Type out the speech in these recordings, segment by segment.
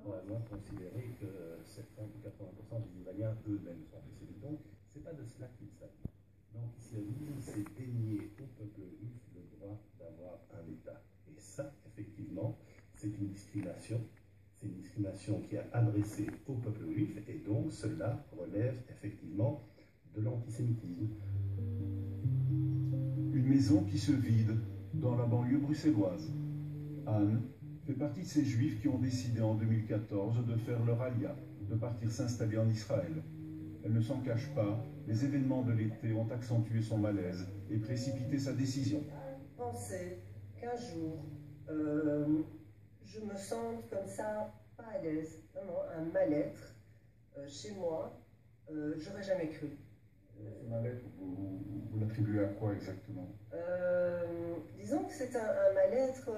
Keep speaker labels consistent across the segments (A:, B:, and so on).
A: probablement considérer que 70 ou 80% des Israéliens eux-mêmes sont décédés. Donc, ce n'est pas de cela qu'il s'agit. L'antisémitisme, c'est dénier au peuple juif le droit d'avoir un État. Et ça, effectivement, c'est une discrimination. C'est une discrimination qui est adressée au peuple juif, et donc cela relève effectivement de l'antisémitisme.
B: Une maison qui se vide dans la banlieue bruxelloise. Anne fait partie de ces juifs qui ont décidé en 2014 de faire leur alia, de partir s'installer en Israël. Elle ne s'en cache pas, les événements de l'été ont accentué son malaise et précipité sa décision.
C: Pensez qu'un jour, je me sente comme ça, pas à l'aise, vraiment un mal-être chez moi, j'aurais jamais cru.
B: Ce mal-être, vous l'attribuez à quoi exactement?
C: Disons que c'est un mal-être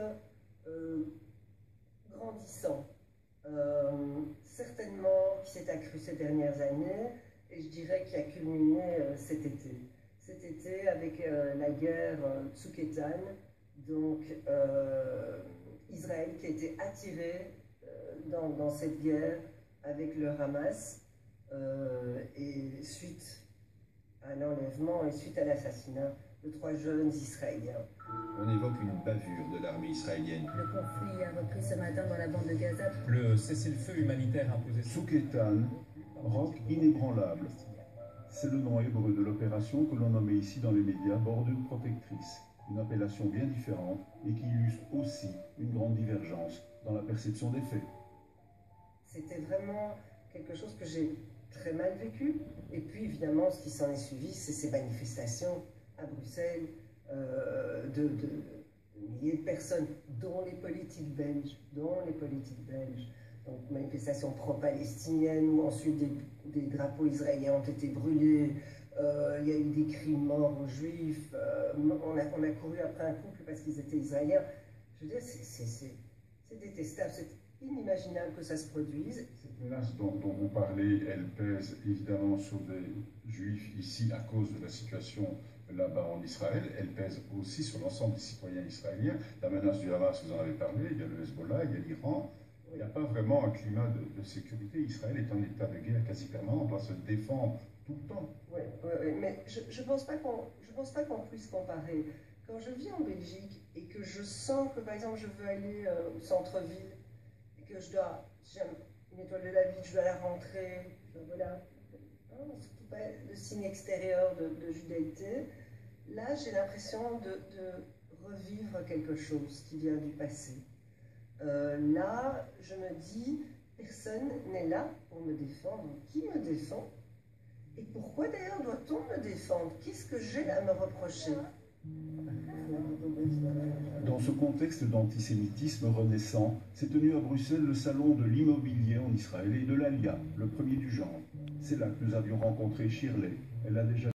C: grandissant, certainement qui s'est accru ces dernières années, et je dirais qu'il a culminé cet été. Cet été avec la guerre Tzouketan, donc Israël qui a été attiré dans cette guerre avec le Hamas, et suite à l'enlèvement et suite à l'assassinat de 3 jeunes Israéliens.
D: On évoque une bavure de l'armée israélienne.
E: Le conflit a repris ce matin dans la bande de Gaza.
F: Le cessez-le-feu humanitaire imposé.
B: Tzouketan, roc inébranlable. C'est le nom hébreu de l'opération que l'on nommait ici dans les médias bordure protectrice. Une appellation bien différente et qui illustre aussi une grande divergence dans la perception des faits.
C: C'était vraiment quelque chose que j'ai très mal vécu. Et puis évidemment, ce qui s'en est suivi, c'est ces manifestations à Bruxelles de milliers de personnes, dont les politiques belges, Donc manifestations pro-palestiniennes, où ensuite des drapeaux israéliens ont été brûlés, il y a eu des cris morts aux juifs, on a couru après un couple parce qu'ils étaient israéliens. Je veux dire, c'est détestable, c'est inimaginable que ça se produise.
B: Cette menace dont vous parlez, elle pèse évidemment sur des juifs ici à cause de la situation là-bas en Israël. Elle pèse aussi sur l'ensemble des citoyens israéliens. La menace du Hamas, vous en avez parlé, il y a le Hezbollah, il y a l'Iran. Il n'y a pas vraiment un climat de sécurité. Israël est en état de guerre quasi permanent, on doit se défendre tout le temps.
C: Oui, mais je ne pense pas qu'on puisse comparer. Quand je vis en Belgique et que je sens que, par exemple, je veux aller au centre-ville, et que j'ai une étoile de David, je dois la rentrer, voilà, surtout pas le signe extérieur de judaïté. Là, j'ai l'impression de revivre quelque chose qui vient du passé. Là, je me dis, personne n'est là pour me défendre. Qui me défend? Et pourquoi d'ailleurs doit-on me défendre? Qu'est-ce que j'ai à me reprocher?
B: Dans ce contexte d'antisémitisme renaissant, s'est tenu à Bruxelles le salon de l'immobilier en Israël et de l'Alia, le premier du genre. C'est là que nous avions rencontré Shirley. Elle a déjà